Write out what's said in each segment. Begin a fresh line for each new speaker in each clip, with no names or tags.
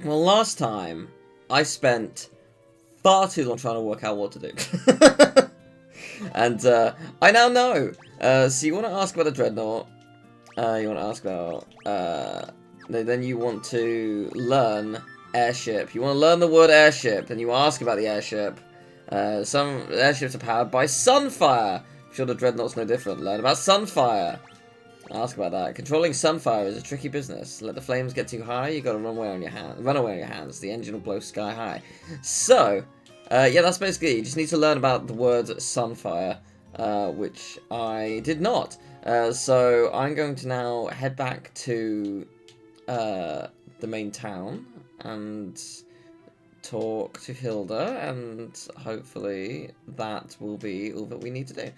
Well, last time, I spent far too long trying to work out what to do. And I now know. So you want to ask about the Dreadnought. You want to ask about... then you want to learn airship. You want to learn the word airship. Then you ask about the airship. Some airships are powered by sunfire. I'm sure the Dreadnought's no different. Learn about sunfire. Ask about that. Controlling sunfire is a tricky business. Let the flames get too high, you gotta run away on your hands. The engine will blow sky high. So, yeah, that's basically it. You just need to learn about the word sunfire, which I did not. So I'm going to now head back to the main town and talk to Hilda, and hopefully that will be all that we need to do.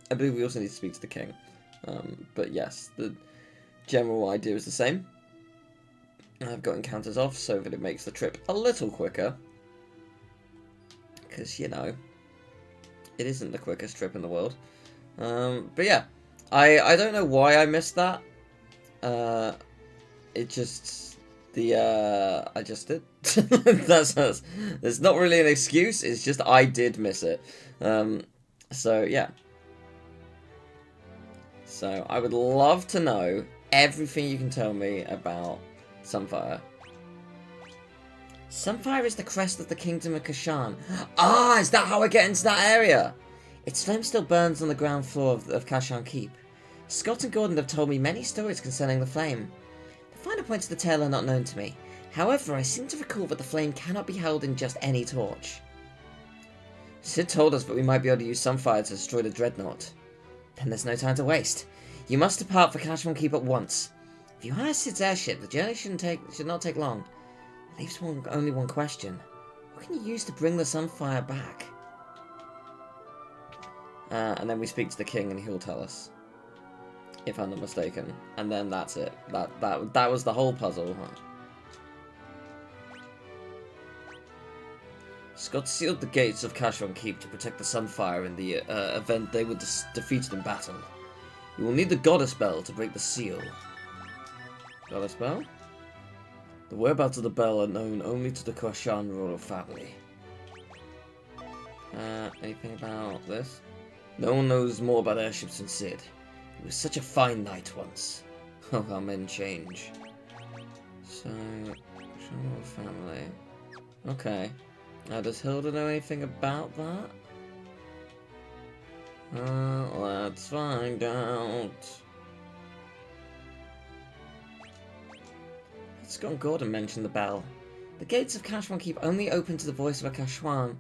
I believe we also need to speak to the king. But yes, the general idea is the same. I've got encounters off so that it makes the trip a little quicker. Because, you know, it isn't the quickest trip in the world. But yeah, I don't know why I missed that. It just, I just did. There's not really an excuse, it's just I did miss it. So yeah. So, I would love to know everything you can tell me about Sunfire. Sunfire is the crest of the Kingdom of Kashan. Ah, is that how I get into that area? Its flame still burns on the ground floor of Kashan Keep. Scott and Gordon have told me many stories concerning the flame. The finer points of the tale are not known to me. However, I seem to recall that the flame cannot be held in just any torch. Sid told us that we might be able to use Sunfire to destroy the Dreadnought. Then there's no time to waste. You must depart for Kashan Keep at once. If you hire Sid's airship, the journey should not take long. It leaves only one question. What can you use to bring the Sunfire back? And then we speak to the king and he'll tell us. If I'm not mistaken. And then that's it. That was the whole puzzle, huh? Scott sealed the gates of Kashan Keep to protect the Sunfire in the event they were defeated in battle. You will need the Goddess Bell to break the seal. Goddess Bell? The whereabouts of the bell are known only to the Kashan royal family. Anything about this? No one knows more about airships than Sid. He was such a fine knight once. Oh, how men change. So, royal family. Okay. Now, does Hilda know anything about that? Let's find out. Scott and Gordon mentioned the bell. The gates of Kashan Keep only open to the voice of a Kashwan,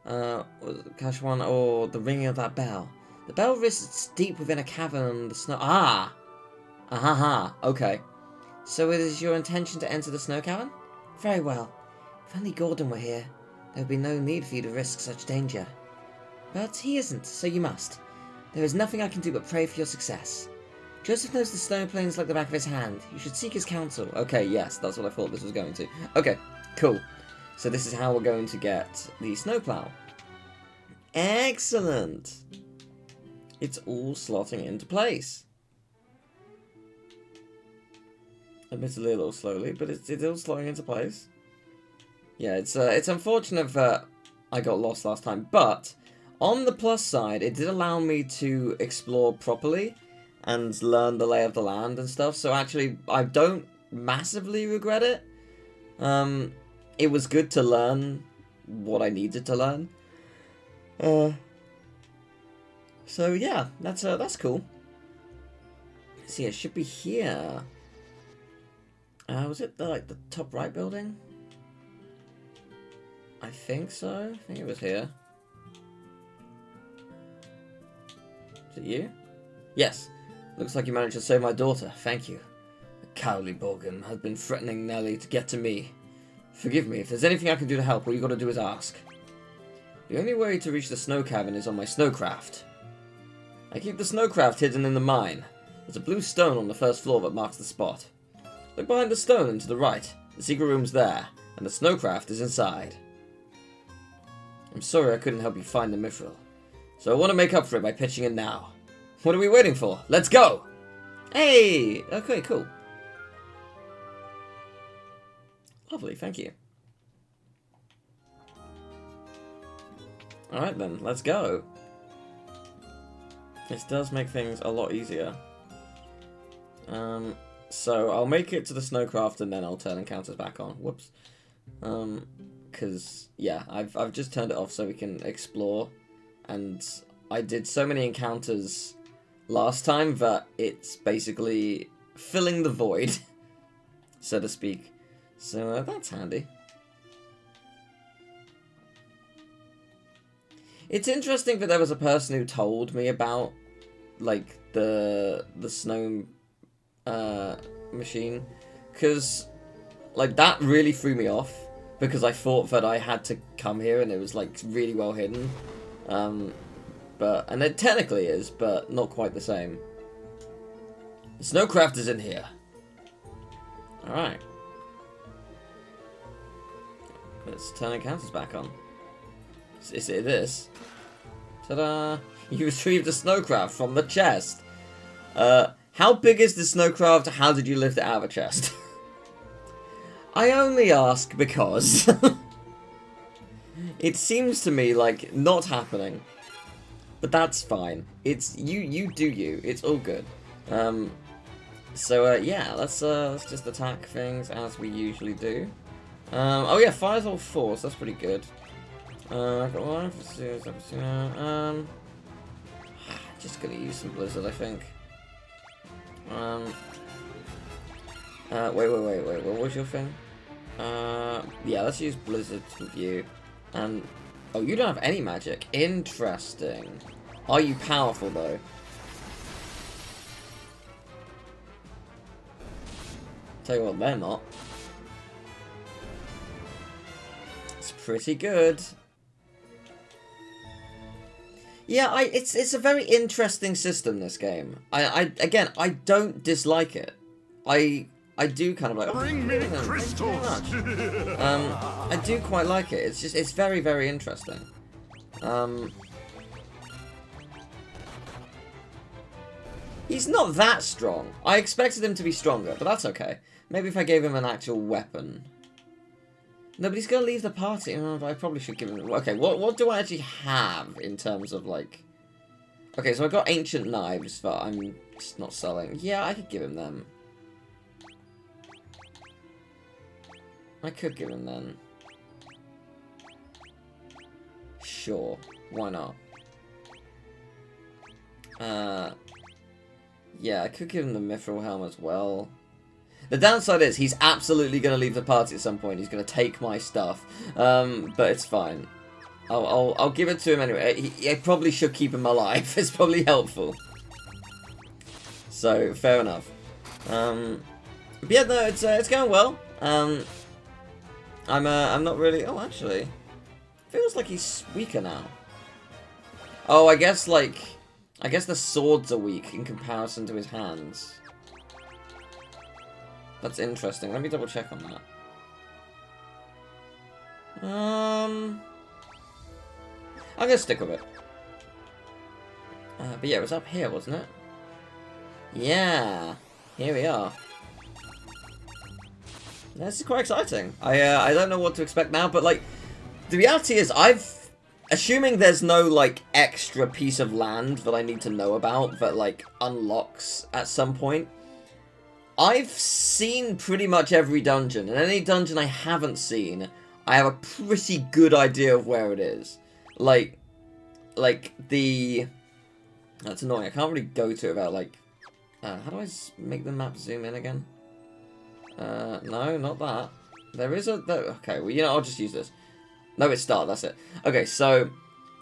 or the ringing of that bell. The bell rests deep within a cavern in the snow. Ah! Ahaha, okay. So it is your intention to enter the snow cavern? Very well. If only Gordon were here, there would be no need for you to risk such danger. But he isn't, so you must. There is nothing I can do but pray for your success. Joseph knows the snow plains like the back of his hand. You should seek his counsel. Okay, yes, that's what I thought this was going to. Okay, cool. So this is how we're going to get the snowplow. Excellent! It's all slotting into place. Admittedly a little slowly, but it's all slotting into place. Yeah, it's unfortunate that I got lost last time, but on the plus side, it did allow me to explore properly and learn the lay of the land and stuff, so actually, I don't massively regret it. It was good to learn what I needed to learn. So yeah, that's cool. See, it should be here. Was it the top right building? I think so. I think it was here. Is it you? Yes. Looks like you managed to save my daughter. Thank you. The cowardly Borgum has been threatening Nellie to get to me. Forgive me. If there's anything I can do to help, all you gotta do is ask. The only way to reach the snow cavern is on my snowcraft. I keep the snowcraft hidden in the mine. There's a blue stone on the first floor that marks the spot. Look behind the stone and to the right. The secret room's there, and the snowcraft is inside. I'm sorry I couldn't help you find the mithril, so I want to make up for it by pitching in now. What are we waiting for? Let's go! Hey! Okay, cool. Lovely, thank you. Alright then, let's go. This does make things a lot easier. So I'll make it to the snowcraft and then I'll turn encounters back on. Whoops. Because, yeah, I've just turned it off so we can explore. And I did so many encounters last time that it's basically filling the void, so to speak. So that's handy. It's interesting that there was a person who told me about, like, the snow machine, because, like, that really threw me off, because I thought that I had to come here and it was, like, really well hidden. And it technically is, but not quite the same. The snowcraft is in here. Alright. Let's turn encounters back on. Is it this? Ta-da! You retrieved a snowcraft from the chest. How big is the snowcraft? How did you lift it out of a chest? I only ask because it seems to me like not happening. But that's fine. It's you do you. It's all good. Yeah, let's just attack things as we usually do. Oh yeah, fire's all force. That's pretty good. I've got one. Just gonna use some blizzard, I think. Wait. What was your thing? Yeah, let's use blizzard with you. And oh, you don't have any magic. Interesting. Are you powerful though? Tell you what, they're not. It's pretty good. Yeah, it's a very interesting system, this game. Again, I don't dislike it. I do kind of like.
Bring me crystals.
I do quite like it. It's very, very interesting. He's not that strong. I expected him to be stronger, but that's okay. Maybe if I gave him an actual weapon. No, but he's gonna leave the party. Oh, but I probably should give him. Okay, what do I actually have in terms of like? Okay, so I got ancient knives that I'm just not selling. Yeah, I could give him them. I could give him them. Sure, why not? Yeah, I could give him the mithril helm as well. The downside is he's absolutely going to leave the party at some point. He's going to take my stuff, but it's fine. I'll give it to him anyway. I probably should keep him alive. It's probably helpful. So fair enough. But yeah, no, it's going well. I'm not really. Oh, actually, feels like he's weaker now. Oh, I guess the swords are weak in comparison to his hands. That's interesting. Let me double check on that. I'm gonna stick with it. But yeah, it was up here, wasn't it? Yeah, here we are. This is quite exciting. I don't know what to expect now, but like, the reality is, assuming there's no like extra piece of land that I need to know about that like unlocks at some point. I've seen pretty much every dungeon, and any dungeon I haven't seen, I have a pretty good idea of where it is. Like the... That's annoying, I can't really go to it without, like... how do I make the map zoom in again? No, not that. There is a... Okay, well, you know, I'll just use this. No, it's start, that's it. Okay, so...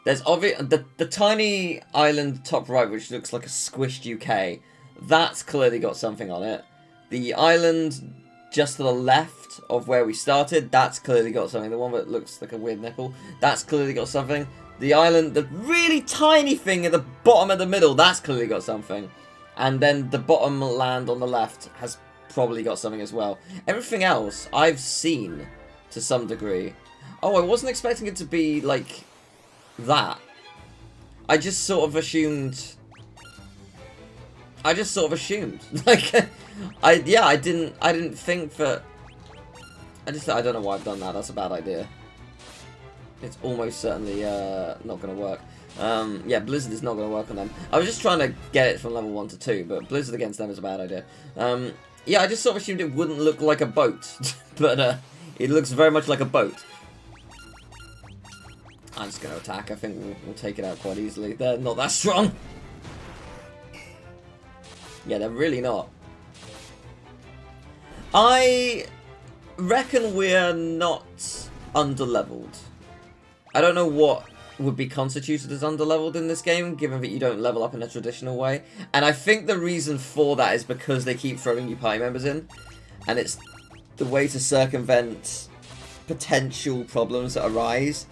There's the tiny island top right, which looks like a squished UK. That's clearly got something on it. The island just to the left of where we started, that's clearly got something. The one that looks like a weird nipple, that's clearly got something. The island, the really tiny thing at the bottom of the middle, that's clearly got something. And then the bottom land on the left has probably got something as well. Everything else I've seen to some degree. Oh, I wasn't expecting it to be like that. I just sort of assumed. Like, I didn't think that. I don't know why I've done that. That's a bad idea. It's almost certainly not going to work. Yeah, Blizzard is not going to work on them. I was just trying to get it from level 1 to 2, but Blizzard against them is a bad idea. Yeah, I just sort of assumed it wouldn't look like a boat, but it looks very much like a boat. I'm just going to attack. I think we'll take it out quite easily. They're not that strong. Yeah, they're really not. I reckon we're not underleveled. I don't know what would be constituted as underleveled in this game, given that you don't level up in a traditional way. And I think the reason for that is because they keep throwing new party members in. And it's the way to circumvent potential problems that arise.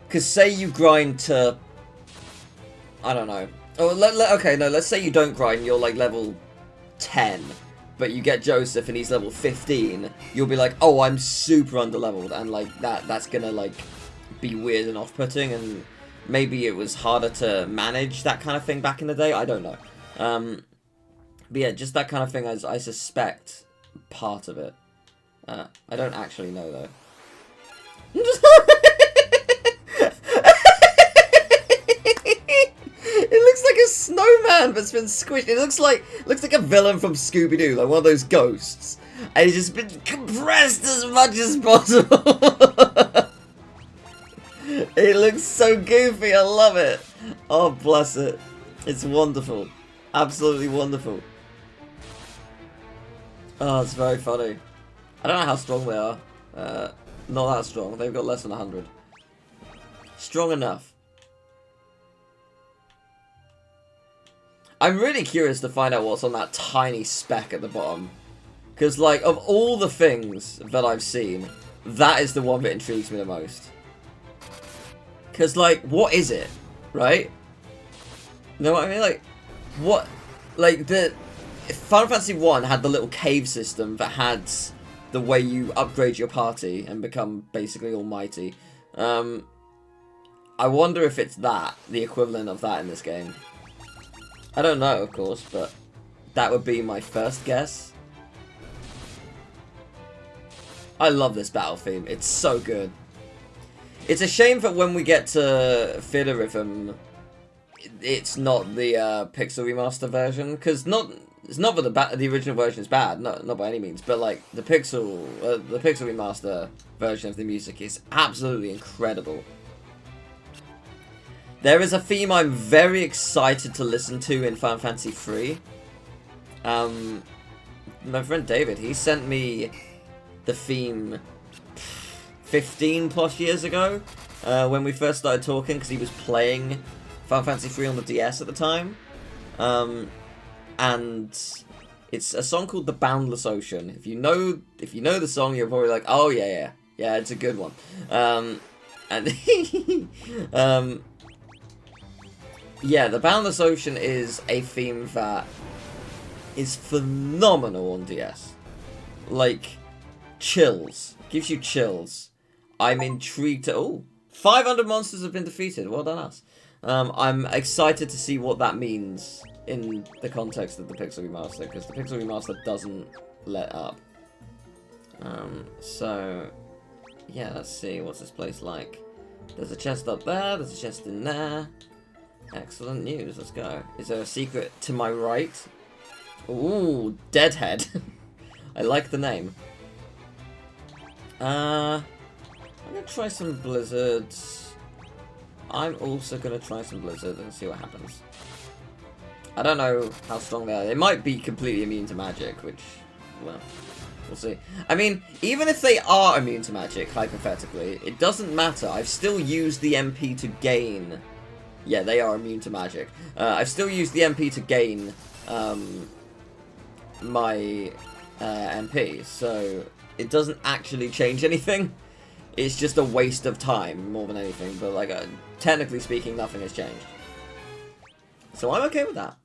Because say you grind to... I don't know. Oh, okay, no, let's say you don't grind, you're like level 10. But you get Joseph and he's level 15. You'll be like, oh, I'm super underleveled. And like that's gonna like... be weird and off-putting, and maybe it was harder to manage that kind of thing back in the day. I don't know. But yeah, just that kind of thing, I suspect part of it. I don't actually know though. It looks like a snowman that's been squished. It looks like a villain from Scooby-Doo, like one of those ghosts, and it's just been compressed as much as possible. It looks so goofy, I love it. Oh, bless it. It's wonderful. Absolutely wonderful. Oh, it's very funny. I don't know how strong they are. Not that strong. They've got less than 100. Strong enough. I'm really curious to find out what's on that tiny speck at the bottom. Because, like, of all the things that I've seen, that is the one that intrigues me the most. Because, like, what is it? Right? You know what I mean? Like, what... Like, the... Final Fantasy 1 had the little cave system that had the way you upgrade your party and become basically almighty. I wonder if it's that, the equivalent of that in this game. I don't know, of course, but that would be my first guess. I love this battle theme. It's so good. It's a shame that when we get to Theater Rhythm, it's not the Pixel Remaster version, because it's not that the original version is bad, not by any means, but like the Pixel Remaster version of the music is absolutely incredible. There is a theme I'm very excited to listen to in Final Fantasy 3. My friend David, he sent me the theme 15 plus years ago, when we first started talking, because he was playing Final Fantasy 3 on the DS at the time. And it's a song called The Boundless Ocean. If you know the song, you're probably like, oh yeah, it's a good one. Yeah, The Boundless Ocean is a theme that is phenomenal on DS. Like, chills. Gives you chills. I'm intrigued to... Oh, 500 monsters have been defeated. Well done, us. I'm excited to see what that means in the context of the Pixel Remaster, because the Pixel Remaster doesn't let up. So, yeah, let's see. What's this place like? There's a chest up there. There's a chest in there. Excellent news. Let's go. Is there a secret to my right? Ooh, Deadhead. I like the name. I'm gonna try some blizzards. I'm also gonna try some blizzard and see what happens. I don't know how strong they are. They might be completely immune to magic, which, well, we'll see. I mean, even if they are immune to magic, hypothetically, it doesn't matter. I've still used the MP to gain... Yeah, they are immune to magic. I've still used the MP to gain my MP, so it doesn't actually change anything. It's just a waste of time, more than anything, but like, technically speaking, nothing has changed. So I'm okay with that.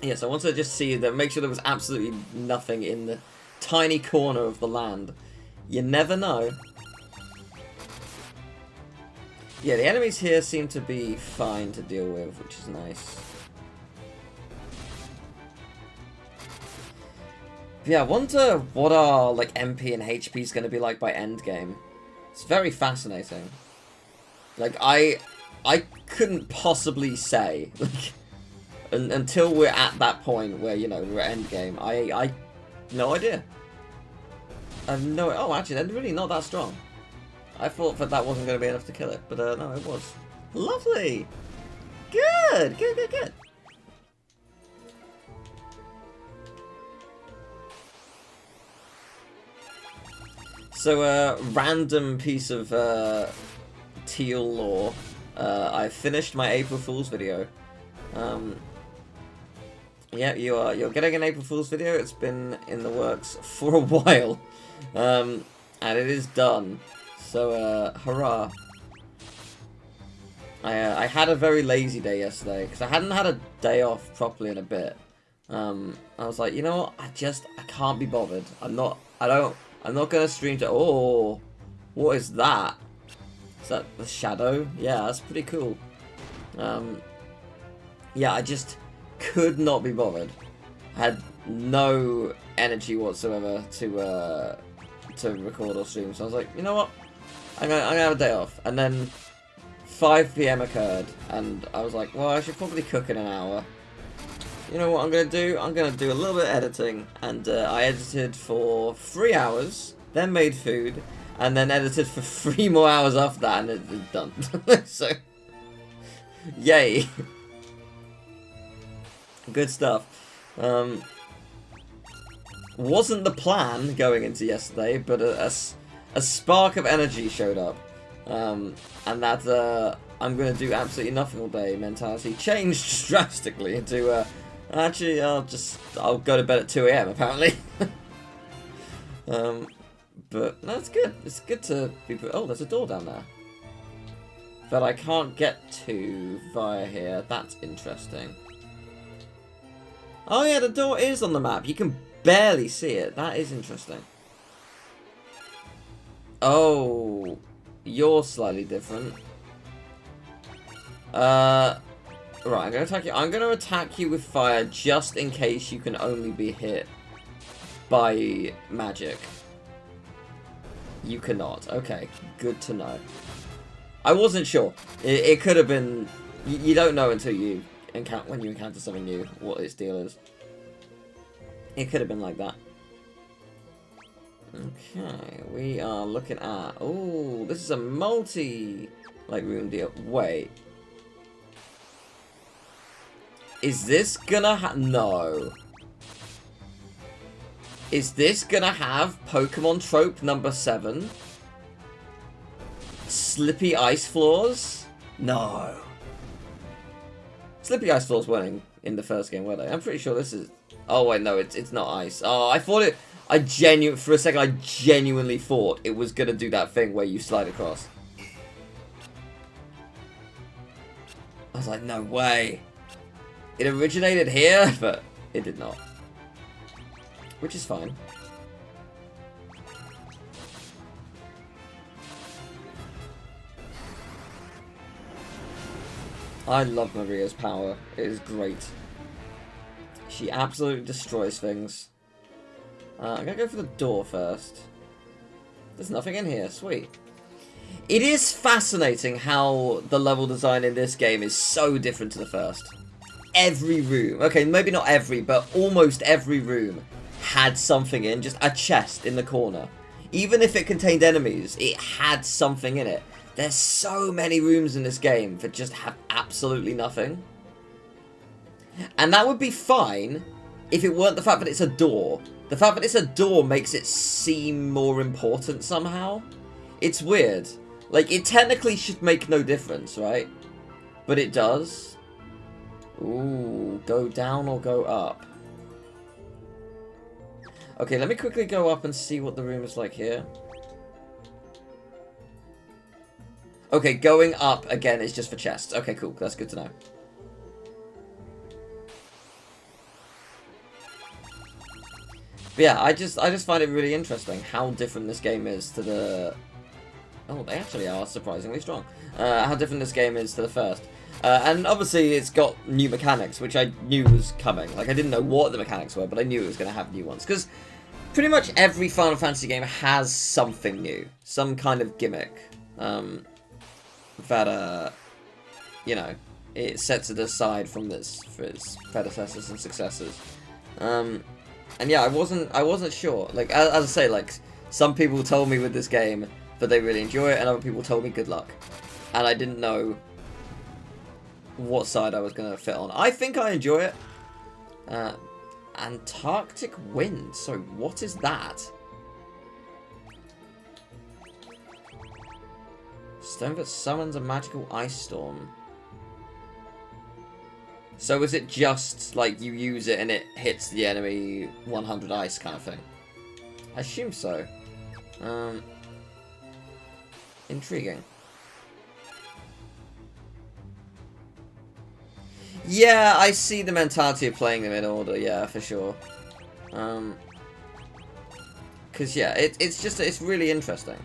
Yes, I want to just see that, make sure there was absolutely nothing in the tiny corner of the land. You never know. Yeah, the enemies here seem to be fine to deal with, which is nice. Yeah, I wonder what our, like, MP and HP is going to be like by endgame. It's very fascinating. Like, I couldn't possibly say, like, until we're at that point where, you know, we're at endgame, I no idea. I have no, oh, actually, they're really not that strong. I thought that wasn't going to be enough to kill it, but no, it was. Lovely! Good, good, good, good. So, random piece of teal lore. I finished my April Fool's video. Yeah, you're getting an April Fool's video. It's been in the works for a while, and it is done. So, hurrah! I had a very lazy day yesterday because I hadn't had a day off properly in a bit. I was like, you know what? I can't be bothered. I'm not gonna stream to. Oh, what is that? Is that the shadow? Yeah, that's pretty cool. Yeah, I just could not be bothered. I had no energy whatsoever to record or stream. So I was like, you know what? I'm gonna have a day off. And then 5 PM occurred, and I was like, well, I should probably cook in an hour. You know what I'm going to do? I'm going to do a little bit of editing, and I edited for 3 hours, then made food, and then edited for 3 more hours after that, and it's done. So, yay. Good stuff. Wasn't the plan going into yesterday, but a spark of energy showed up. And that I'm going to do absolutely nothing all day mentality changed drastically into actually I'll go to bed at 2 AM apparently. But no, it's good. It's good to be oh, there's a door down there that I can't get to via here. That's interesting. Oh yeah, the door is on the map. You can barely see it. That is interesting. Oh, you're slightly different. Right, I'm gonna attack you. I'm gonna attack you with fire just in case you can only be hit by magic. You cannot. Okay, good to know. I wasn't sure. It could have been. You don't know until you encounter something new what its deal is. It could have been like that. Okay, we are looking at. Oh, this is a room deal. Wait. Is this gonna no. Is this gonna have Pokemon trope number 7? Slippy ice floors? No. Slippy ice floors weren't in the first game, were they? I'm pretty sure this is. Oh wait, no, it's not ice. Oh, I thought it. For a second, I genuinely thought it was gonna do that thing where you slide across. I was like, no way. It originated here, but it did not. Which is fine. I love Maria's power. It is great. She absolutely destroys things. I'm gonna go for the door first. There's nothing in here. Sweet. It is fascinating how the level design in this game is so different to the first. Every room, okay, maybe not every, but almost every room had something in, just a chest in the corner. Even if it contained enemies, it had something in it. There's so many rooms in this game that just have absolutely nothing. And that would be fine if it weren't the fact that it's a door. The fact that it's a door makes it seem more important somehow. It's weird. Like, it technically should make no difference, right? But it does. Ooh, go down or go up? Okay, let me quickly go up and see what the room is like here. Okay, going up again is just for chests. Okay, cool. That's good to know. But yeah, I just find it really interesting how different this game is to the. Oh, they actually are surprisingly strong. How different this game is to the first. And obviously it's got new mechanics, which I knew was coming. Like, I didn't know what the mechanics were, but I knew it was going to have new ones. Because pretty much every Final Fantasy game has something new, some kind of gimmick that you know, it sets it aside from this for its predecessors and successors. And yeah, I wasn't sure. Like as I say, like some people told me with this game that they really enjoy it, and other people told me good luck, and I didn't know what side I was gonna fit on. I think I enjoy it. Antarctic wind. So what is that? Stone that summons a magical ice storm. So is it just like you use it and it hits the enemy 100 ice kind of thing? I assume so. Intriguing. Yeah, I see the mentality of playing them in order, yeah, for sure. Cause yeah, it's really interesting.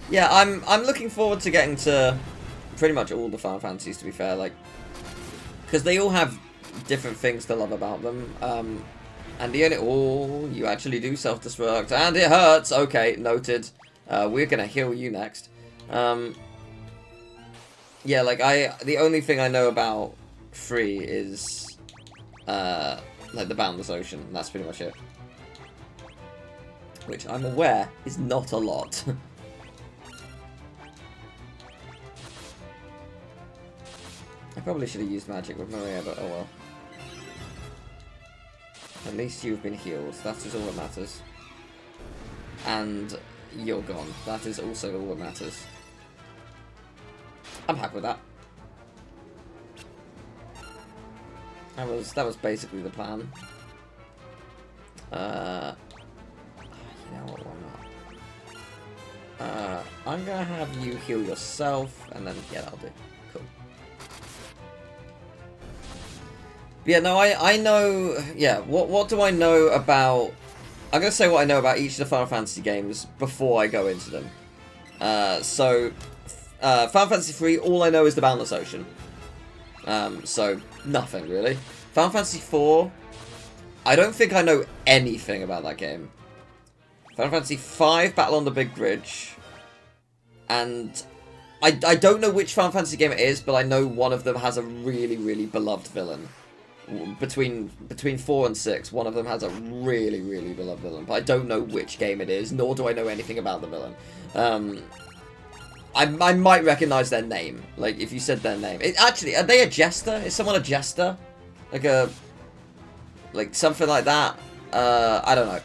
Yeah, I'm looking forward to getting to pretty much all the Final Fantasies, to be fair, like, because they all have different things to love about them. And the only you actually do self-destruct, and it hurts. Okay, noted. We're gonna heal you next. Yeah, like the only thing I know about 3 is like the Boundless Ocean. And that's pretty much it. Which I'm aware is not a lot. I probably should have used magic with Maria, but oh well. At least you've been healed. That is all that matters. And you're gone. That is also all that matters. I'm happy with that. That was basically the plan. You know what? Why not? I'm gonna have you heal yourself, and then yeah, that'll do. Cool. But yeah, no, I know. Yeah, what do I know about? I'm gonna say what I know about each of the Final Fantasy games before I go into them. So. Final Fantasy 3, all I know is the Boundless Ocean. So, nothing, really. Final Fantasy 4, I don't think I know anything about that game. Final Fantasy 5, Battle on the Big Bridge. And I don't know which Final Fantasy game it is, but I know one of them has a really, really beloved villain. Between 4 and 6, one of them has a really, really beloved villain. But I don't know which game it is, nor do I know anything about the villain. I might recognize their name, like, if you said their name. Actually, are they a jester? Is someone a jester? Like, something like that? I don't know.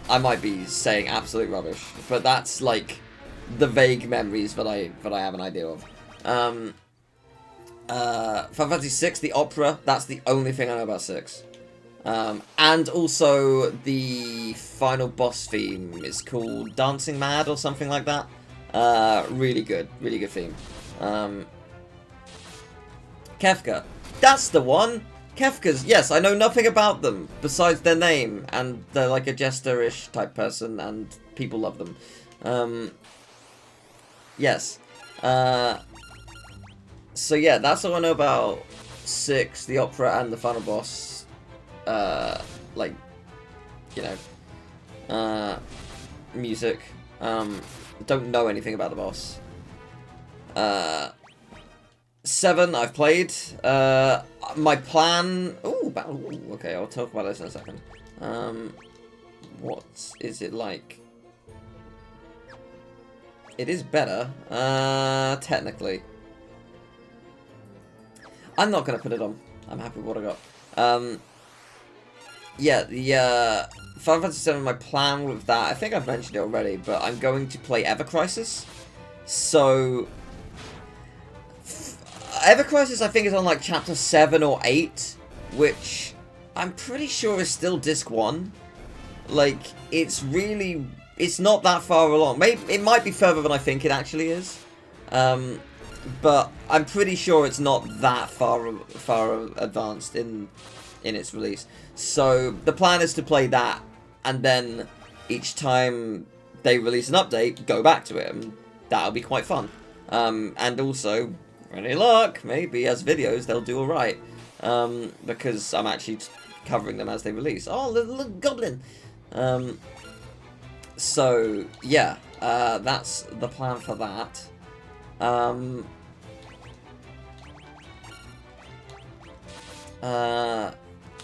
I might be saying absolute rubbish, but that's, like, the vague memories that I have an idea of. Final Fantasy 6, the opera, that's the only thing I know about 6. And also, the final boss theme is called Dancing Mad or something like that. Really good theme. Kefka, that's the one. Kefka's, yes, I know nothing about them besides their name, and they're like a jester-ish type person, and people love them. Yes. So yeah, that's all I know about 6, the opera, and the final boss. Like, you know, music. Don't know anything about the boss. 7, I've played. My plan... Ooh, okay, I'll talk about this in a second. What is it like? It is better, technically. I'm not going to put it on. I'm happy with what I got. Yeah, the Final Fantasy VII, my plan with that, I think I've mentioned it already, but I'm going to play Ever Crisis. So, Ever Crisis, I think, is on like chapter 7 or 8, which I'm pretty sure is still disc 1. Like, it's not that far along. Maybe it might be further than I think it actually is. But I'm pretty sure it's not that far advanced in its release. So the plan is to play that, and then each time they release an update, go back to it, and that'll be quite fun. And also, any luck, maybe as videos they'll do alright. because I'm actually covering them as they release. Oh, little goblin! So, yeah, that's the plan for that.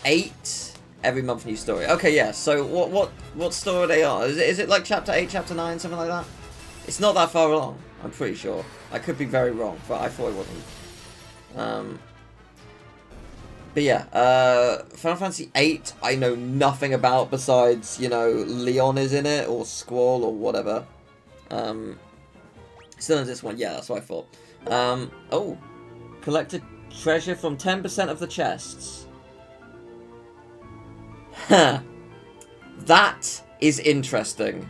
8 every month new story. Okay, yeah. So what story are they on? Is it like chapter 8, chapter 9, something like that? It's not that far along. I'm pretty sure. I could be very wrong, but I thought it wasn't. But yeah, Final Fantasy VIII I know nothing about besides, you know, Leon is in it or Squall or whatever. Still in this one. Yeah, that's what I thought. Oh, collected treasure from 10% of the chests. Huh. That is interesting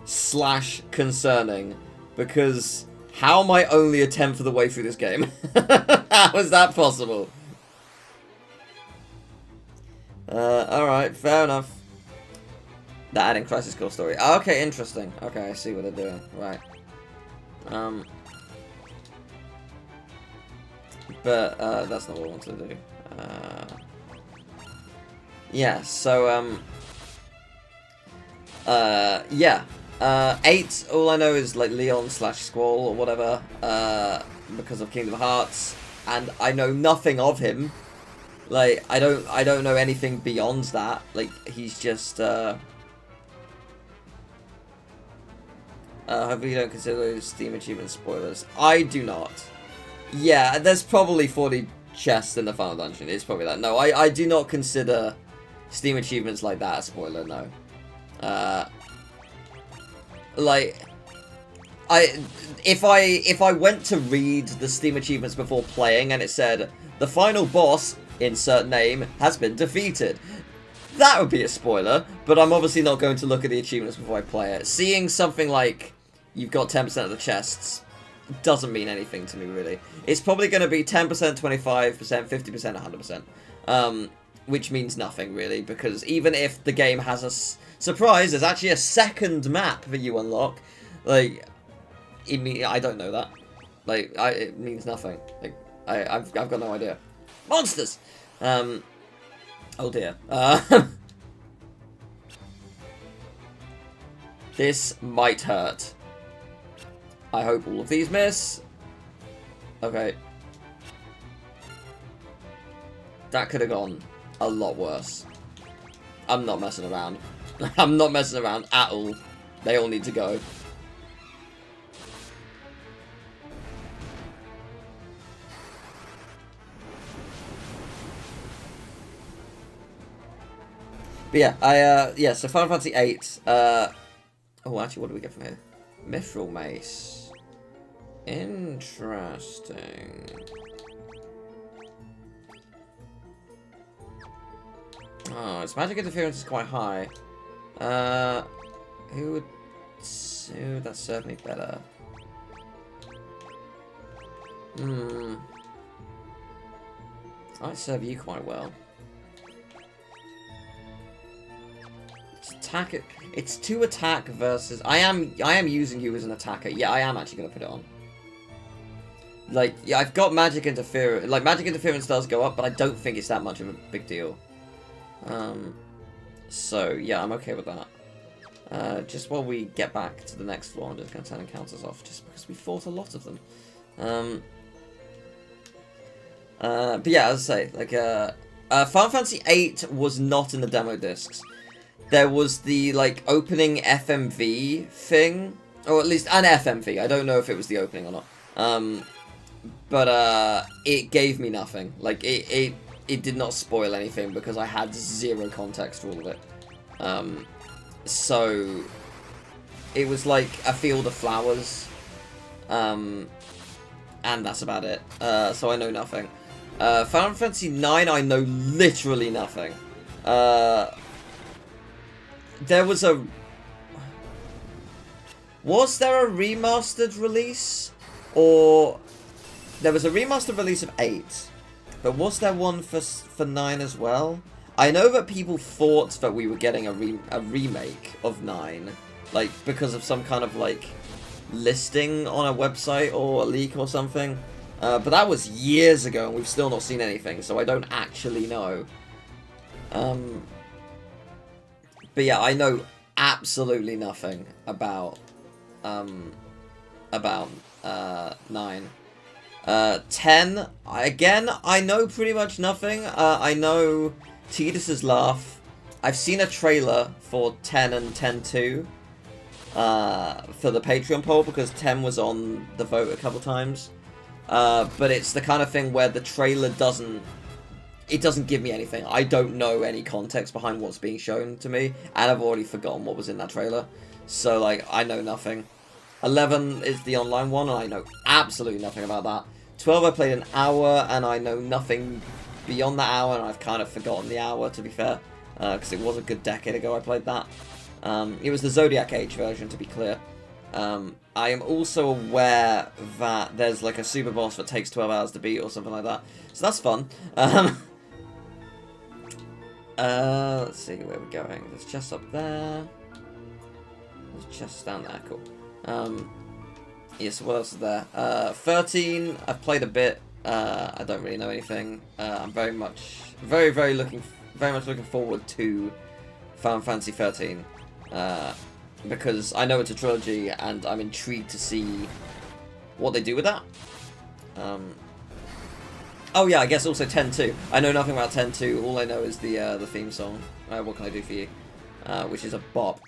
/ concerning, because how am I only a 10th of the way through this game? How is that possible? Alright, fair enough. They're adding Crisis Core story. Okay, interesting. Okay, I see what they're doing. Right. But, that's not what I wanted to do. Yeah, so, yeah. 8, all I know is, like, Leon / Squall or whatever, because of Kingdom Hearts, and I know nothing of him. Like, I don't know anything beyond that. Like, he's just, hopefully you don't consider those Steam achievement spoilers. I do not. Yeah, there's probably 40 chests in the final dungeon. It's probably that. No, I do not consider Steam achievements like that a spoiler, no. Like, if I went to read the Steam achievements before playing and it said, the final boss, insert name, has been defeated, that would be a spoiler, but I'm obviously not going to look at the achievements before I play it. Seeing something like, you've got 10% of the chests, doesn't mean anything to me, really. It's probably going to be 10%, 25%, 50%, 100%. Which means nothing, really, because even if the game has a surprise, there's actually a second map that you unlock, like, I don't know that. Like, it means nothing. Like, I've got no idea. Monsters! Oh dear. This might hurt. I hope all of these miss. Okay. That could have gone a lot worse. I'm not messing around. I'm not messing around at all. They all need to go. But yeah, so Final Fantasy VIII, oh, actually, what do we get from here? Mithril Mace. Interesting. Oh, its magic interference is quite high. Who would... Ooh, that's certainly better. I'd serve you quite well. Attack it. It's 2 attack versus. I am using you as an attacker. Yeah, I am actually gonna put it on. Like, yeah, I've got magic interference. Like, magic interference does go up, but I don't think it's that much of a big deal. So yeah, I'm okay with that. Just while we get back to the next floor, I'm just gonna turn encounters off, just because we fought a lot of them. But yeah, as I say, like, Final Fantasy VIII was not in the demo discs. There was the, like, opening FMV thing, or at least an FMV. I don't know if it was the opening or not. But it gave me nothing. Like, it did not spoil anything because I had zero context for all of it. So it was like a field of flowers, and that's about it. So I know nothing. Final Fantasy IX, I know literally nothing. There was a... Was there a remastered release? Or... There was a remastered release of 8. But was there one for 9 as well? I know that people thought that we were getting a remake of 9. Like, because of some kind of, like, listing on a website or a leak or something. But that was years ago, and we've still not seen anything, so I don't actually know. But yeah, I know absolutely nothing about 9. 10, again, I know pretty much nothing. I know Tidus's laugh. I've seen a trailer for 10 and 10-2 for the Patreon poll, because 10 was on the vote a couple times. But it's the kind of thing where the trailer doesn't give me anything. I don't know any context behind what's being shown to me, and I've already forgotten what was in that trailer. So, like, I know nothing. 11 is the online one, and I know absolutely nothing about that. 12, I played an hour, and I know nothing beyond that hour, and I've kind of forgotten the hour, to be fair, because it was a good decade ago I played that. It was the Zodiac Age version, to be clear. I am also aware that there's, like, a super boss that takes 12 hours to beat, or something like that. So that's fun. Let's see where we're going. There's chests up there. There's chests down there, cool. Yes, what else is there? 13, I've played a bit. I don't really know anything. I'm very much looking forward to Final Fantasy 13. Because I know it's a trilogy, and I'm intrigued to see what they do with that. Oh yeah, I guess also 10-2. I know nothing about 10-2. All I know is the theme song. What Can I Do For You? Which is a bop.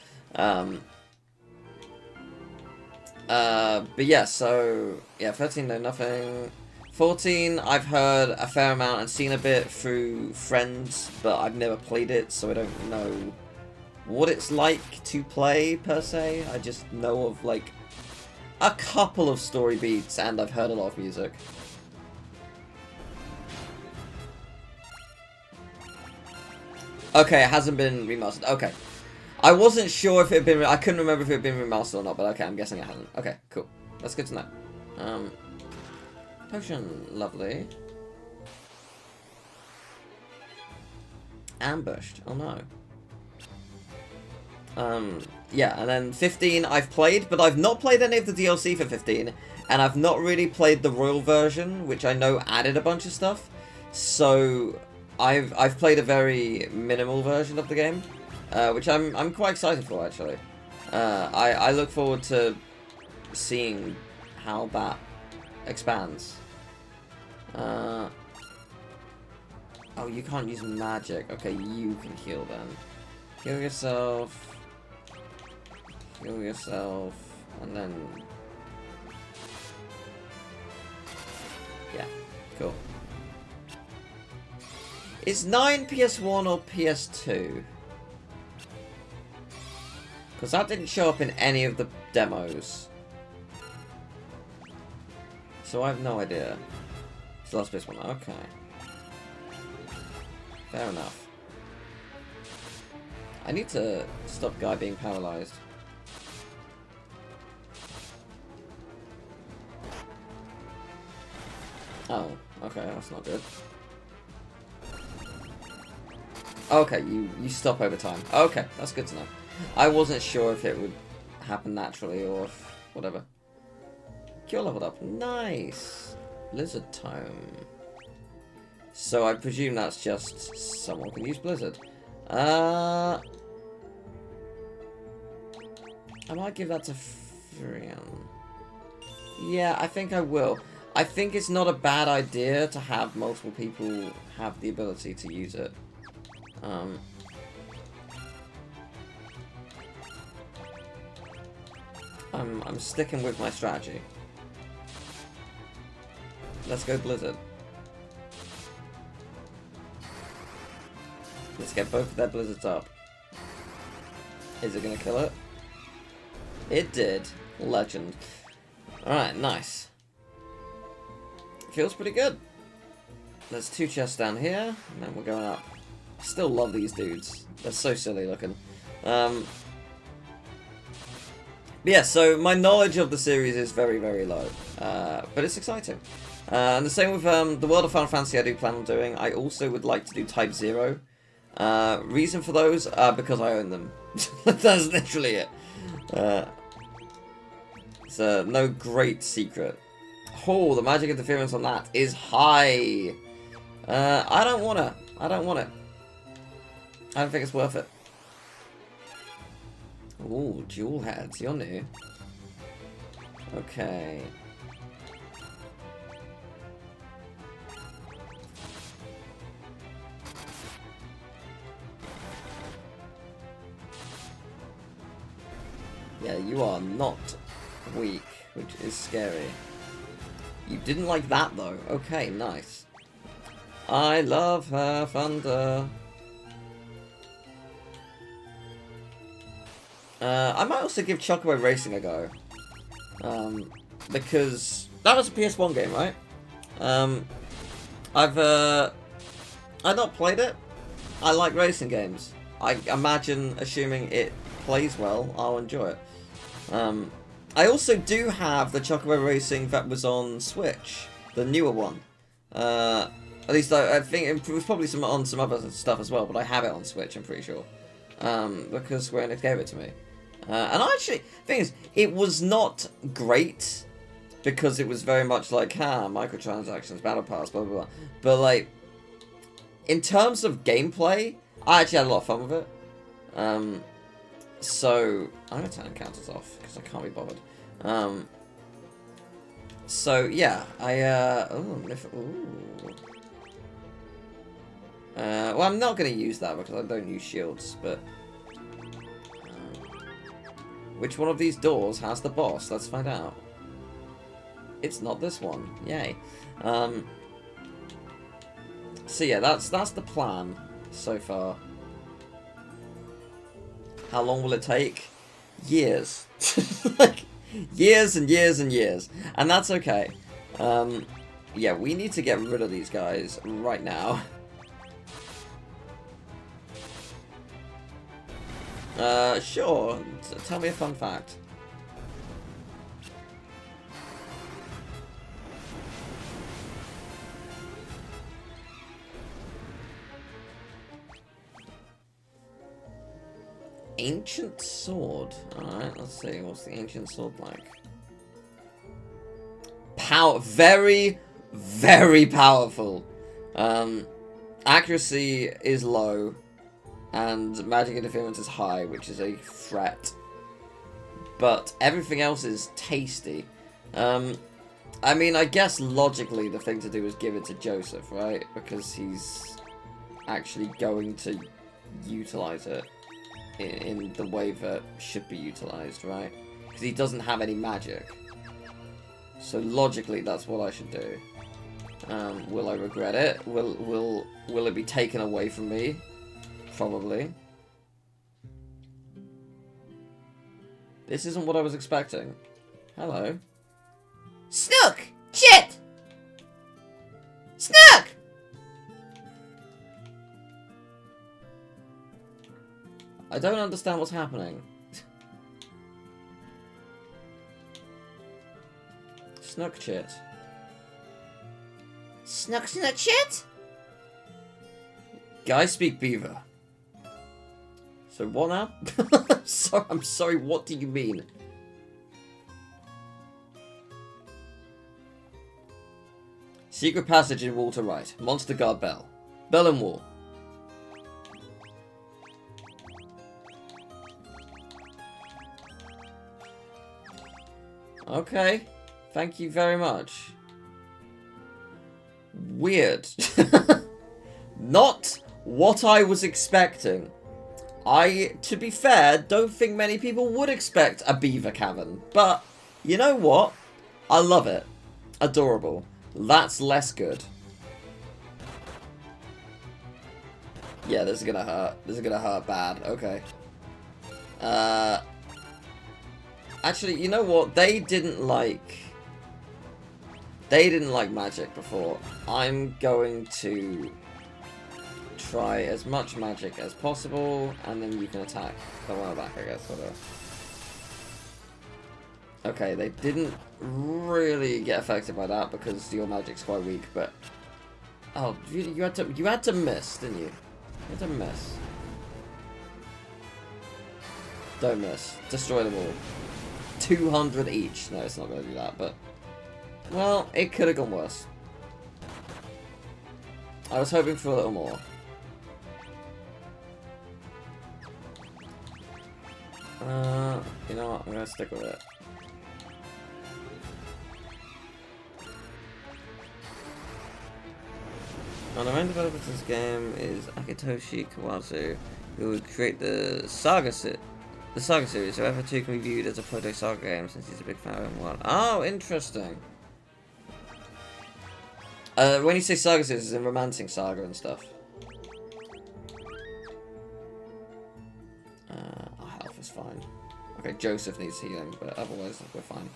But yeah, so yeah, 13 know nothing. 14, I've heard a fair amount and seen a bit through friends, but I've never played it, so I don't know what it's like to play, per se. I just know of, like, a couple of story beats, and I've heard a lot of music. Okay, it hasn't been remastered. Okay. I wasn't sure if it had been... I couldn't remember if it had been remastered or not, but okay, I'm guessing it hasn't. Okay, cool. That's good to know. Potion, lovely. Ambushed. Oh no. Yeah, and then 15 I've played, but I've not played any of the DLC for 15, and I've not really played the Royal version, which I know added a bunch of stuff. So I've played a very minimal version of the game, which I'm quite excited for, actually. I look forward to seeing how that expands. Oh, you can't use magic. Okay, you can heal then. Heal yourself. Heal yourself. And then... yeah, cool. Is 9 PS1 or PS2? Because that didn't show up in any of the demos. So I have no idea. It's the last PS1. Okay. Fair enough. I need to stop Guy being paralyzed. Oh, okay, that's not good. Okay, you stop over time. Okay, that's good to know. I wasn't sure if it would happen naturally or if whatever. Cure leveled up. Nice. Blizzard Tome. So I presume that's just someone can use Blizzard. I might give that to Frian. Yeah, I think I will. I think it's not a bad idea to have multiple people have the ability to use it. I'm sticking with my strategy. Let's go Blizzard. Let's get both of their Blizzards up. Is it gonna kill it? It did. Legend. Alright, nice. Feels pretty good. There's 2 chests down here, and then we're going up. Still love these dudes. They're so silly looking. But yeah, so my knowledge of the series is very, very low. But it's exciting. And the same with the World of Final Fantasy I do plan on doing. I also would like to do Type 0. Reason for those? Because I own them. That's literally it. It's no great secret. Oh, the magic interference on that is high. I don't want it. I don't think it's worth it. Ooh, dual heads. You're new. Okay. Yeah, you are not weak, which is scary. You didn't like that, though. Okay, nice. I love her thunder. I might also give Chocobo Racing a go. Because that was a PS1 game, right? I've not played it. I like racing games. I imagine, assuming it plays well, I'll enjoy it. I also do have the Chocobo Racing that was on Switch, the newer one. At least I think it was probably on some other stuff as well, but I have it on Switch, I'm pretty sure. Because Square Enix gave it to me. And actually, the thing is, it was not great, because it was very much like, microtransactions, battle pass, blah, blah, blah. But, like, in terms of gameplay, I actually had a lot of fun with it. So, I'm going to turn encounters off, because I can't be bothered. So, yeah, well, I'm not going to use that, because I don't use shields, but... which one of these doors has the boss? Let's find out. It's not this one. Yay. So yeah, that's the plan so far. How long will it take? Years. Like, years and years and years. And that's okay. Yeah, we need to get rid of these guys right now. Sure. Tell me a fun fact. Ancient sword. Alright, let's see. What's the ancient sword like? Very, very powerful. Accuracy is low. And magic interference is high, which is a threat. But everything else is tasty. I mean, I guess logically the thing to do is give it to Joseph, right? Because he's actually going to utilize it in the way that should be utilized, right? Because he doesn't have any magic. So logically, that's what I should do. Will I regret it? Will it be taken away from me? Probably. This isn't what I was expecting. Hello. Snook! Shit! Snook! I don't understand what's happening. Snook chit. Snook chit? Guys speak beaver. So what now? I'm sorry, what do you mean? Secret passage in wall to right. Monster guard bell. Bell and wall. Okay. Thank you very much. Weird. Not what I was expecting. To be fair, don't think many people would expect a beaver cavern. But, you know what? I love it. Adorable. That's less good. Yeah, this is gonna hurt. This is gonna hurt bad. Okay. Actually, you know what? They didn't like magic before. I'm going to try as much magic as possible, and then you can attack the one back, I guess. Whatever. Okay, they didn't really get affected by that because your magic's quite weak, but oh, you had to miss, didn't you? You had to miss. Don't miss. Destroy them all. 200 each. No, it's not going to do that, but Well, it could have gone worse. I was hoping for a little more. You know what? I'm gonna stick with it. The main developer of this game is Akitoshi Kawazu, who would create the Saga series. So FF2 can be viewed as a proto Saga game since he's a big fan of one. Oh, interesting. When you say Saga series, it's in Romancing Saga and stuff. Our health is fine. Okay, Joseph needs healing, but otherwise we're fine.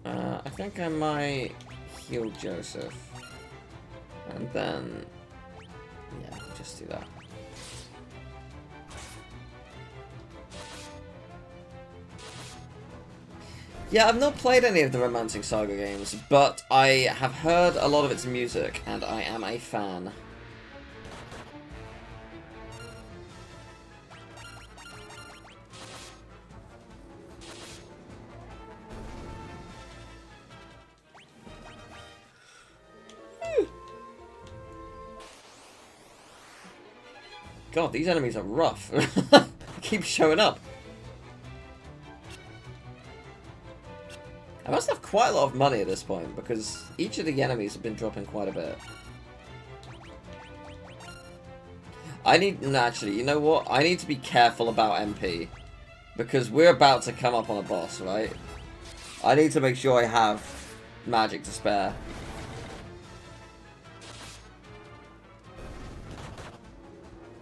I think I might heal Joseph. And then... yeah, just do that. Yeah, I've not played any of the Romancing Saga games, but I have heard a lot of its music, and I am a fan. God, these enemies are rough. They keep showing up. I must have quite a lot of money at this point, because each of the enemies have been dropping quite a bit. I need... no, actually, you know what? I need to be careful about MP. Because we're about to come up on a boss, right? I need to make sure I have magic to spare.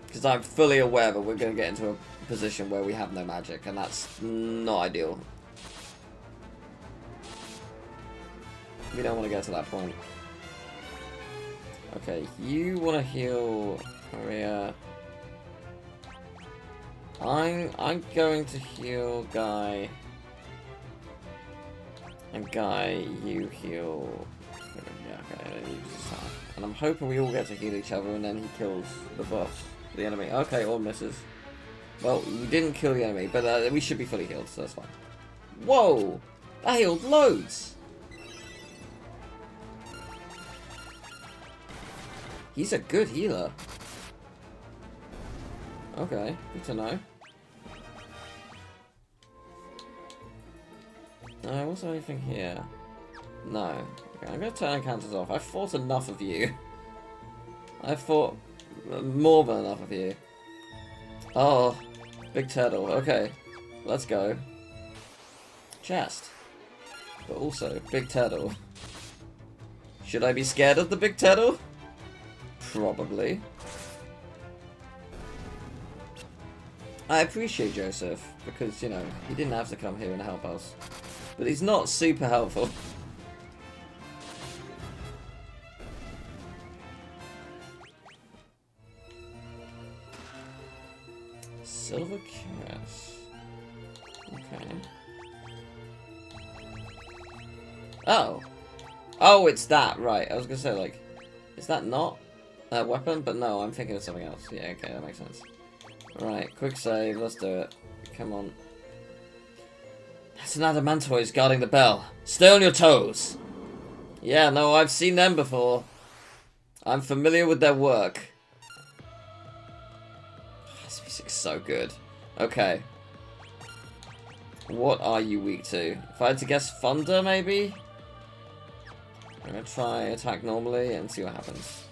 Because I'm fully aware that we're going to get into a position where we have no magic, and that's not ideal. We don't want to get to that point. Okay, you want to heal Maria. I'm going to heal Guy. And Guy, you heal... yeah, okay, you just have. And I'm hoping we all get to heal each other, and then he kills the boss. The enemy. Okay, all misses. Well, we didn't kill the enemy, but we should be fully healed, so that's fine. Whoa! That healed loads! He's a good healer. Okay, good to know. Was there anything here? No. Okay, I'm gonna turn encounters off. I've fought enough of you. I've fought more than enough of you. Oh, big turtle. Okay, let's go. Chest. But also, big turtle. Should I be scared of the big turtle? Probably. I appreciate Joseph, because, you know, he didn't have to come here and help us. But he's not super helpful. Silver carrots. Okay. Oh. Oh, it's that, right. I was gonna say, like, is that not a weapon? But no, I'm thinking of something else. Yeah, okay, that makes sense. Right, quick save, let's do it. Come on. That's an adamantoise guarding the bell. Stay on your toes! Yeah, no, I've seen them before. I'm familiar with their work. This music's so good. Okay. What are you weak to? If I had to guess thunder, maybe? I'm gonna try attack normally and see what happens.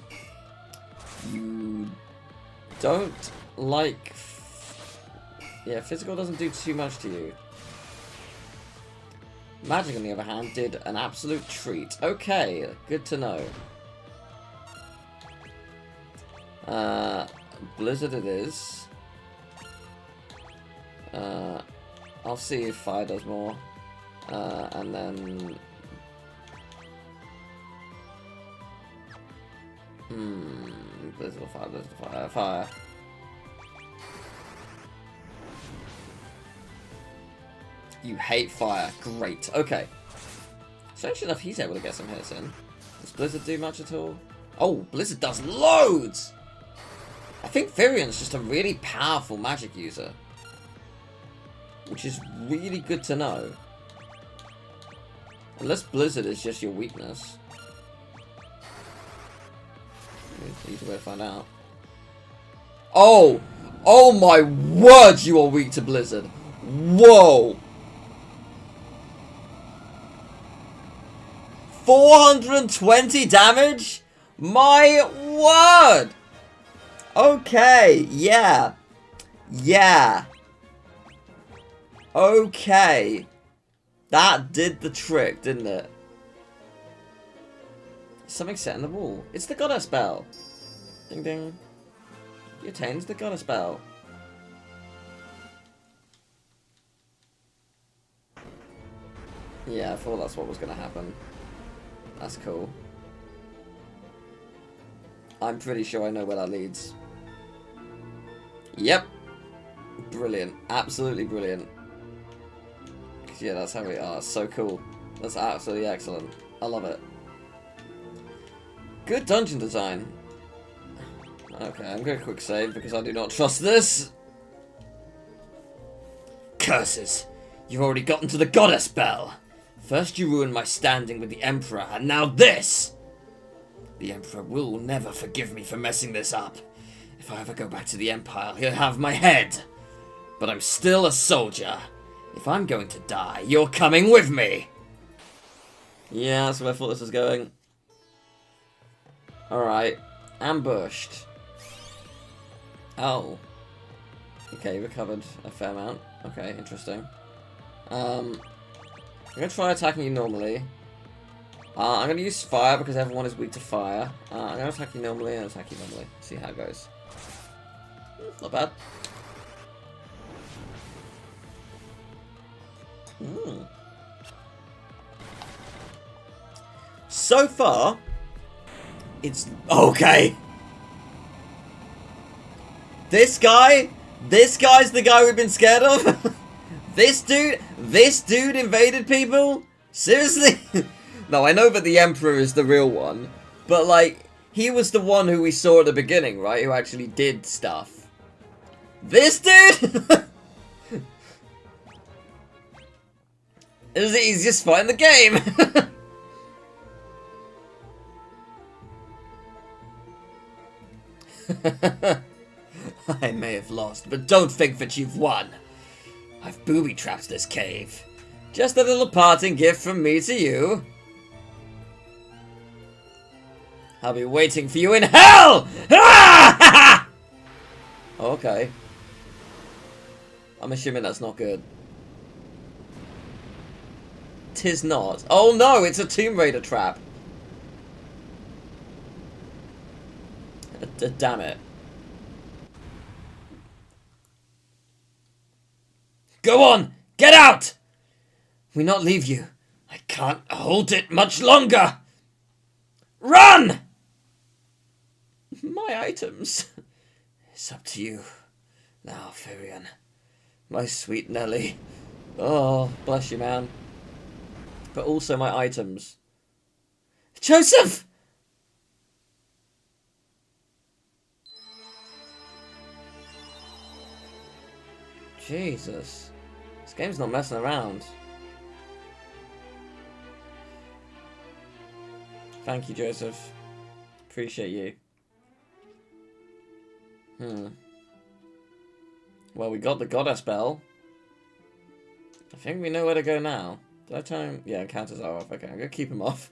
You don't like... yeah, physical doesn't do too much to you. Magic, on the other hand, did an absolute treat. Okay, good to know. Blizzard it is. I'll see if fire does more. And then... Blizzard fire, Blizzard fire, fire. You hate fire. Great. Okay. Strange enough, he's able to get some hits in. Does Blizzard do much at all? Oh, Blizzard does loads! I think Virian's just a really powerful magic user. Which is really good to know. Unless Blizzard is just your weakness. Easy way to find out. Oh! Oh my word, you are weak to Blizzard. Whoa! 420 damage? My word! Okay, yeah. Yeah. Okay. That did the trick, didn't it? Something set in the wall. It's the Goddess Bell. Ding ding. You attained the Goddess Bell. Yeah, I thought that's what was going to happen. That's cool. I'm pretty sure I know where that leads. Yep. Brilliant. Absolutely brilliant. Yeah, that's how we are. So cool. That's absolutely excellent. I love it. Good dungeon design. Okay, I'm going to quick save because I do not trust this. Curses! You've already gotten to the Goddess Bell. First you ruined my standing with the Emperor, and now this! The Emperor will never forgive me for messing this up. If I ever go back to the Empire, he'll have my head. But I'm still a soldier. If I'm going to die, you're coming with me! Yeah, that's where I thought this was going. Alright. Ambushed. Oh. Okay, recovered a fair amount. Okay, interesting. I'm going to try attacking you normally. I'm going to use fire because everyone is weak to fire. I'm going to attack you normally and attack you normally. See how it goes. Not bad. So far, it's okay. This guy's the guy we've been scared of. This dude invaded people? Seriously? No, I know that the Emperor is the real one, but like, he was the one who we saw at the beginning, right? Who actually did stuff. This dude? He's just fighting the game. I may have lost, but don't think that you've won. I've booby-trapped this cave. Just a little parting gift from me to you. I'll be waiting for you in hell! Okay. I'm assuming that's not good. 'Tis not. Oh no, it's a Tomb Raider trap. Damn it. Go on! Get out! We not leave you. I can't hold it much longer! Run! My items. It's up to you. Now, Firion. My sweet Nelly. Oh, bless you, man. But also my items. Joseph! Jesus. This game's not messing around. Thank you, Joseph. Appreciate you. Well, we got the Goddess Bell. I think we know where to go now. Did I turn... Yeah, counters are off. Okay, I'm gonna keep them off.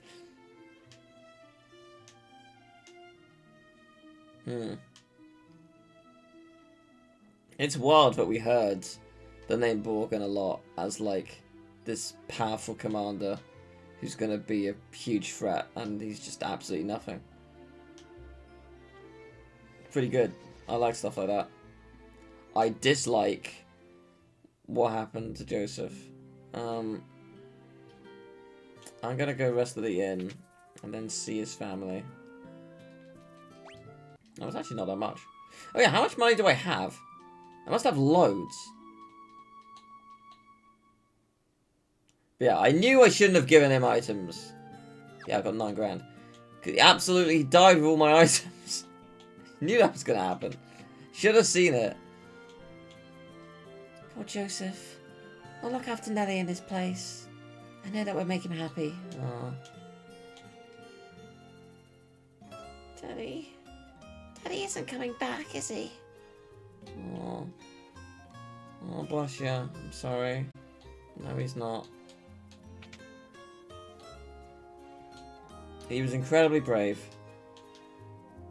It's wild that we heard the name Borgen a lot as, like, this powerful commander who's gonna be a huge threat, and he's just absolutely nothing. Pretty good. I like stuff like that. I dislike what happened to Joseph. I'm gonna go rest of the inn and then see his family. That was actually not that much. Oh yeah, how much money do I have? I must have loads. But yeah, I knew I shouldn't have given him items. Yeah, I got 9 grand. He absolutely died with all my items. Knew that was gonna happen. Should have seen it.
Poor Joseph. I'll look after Nelly in his place.
I know that would make him happy. Aww.
Daddy? Daddy isn't coming back, is he?
Oh. Oh, bless you. I'm sorry. No, he's not. He was incredibly brave.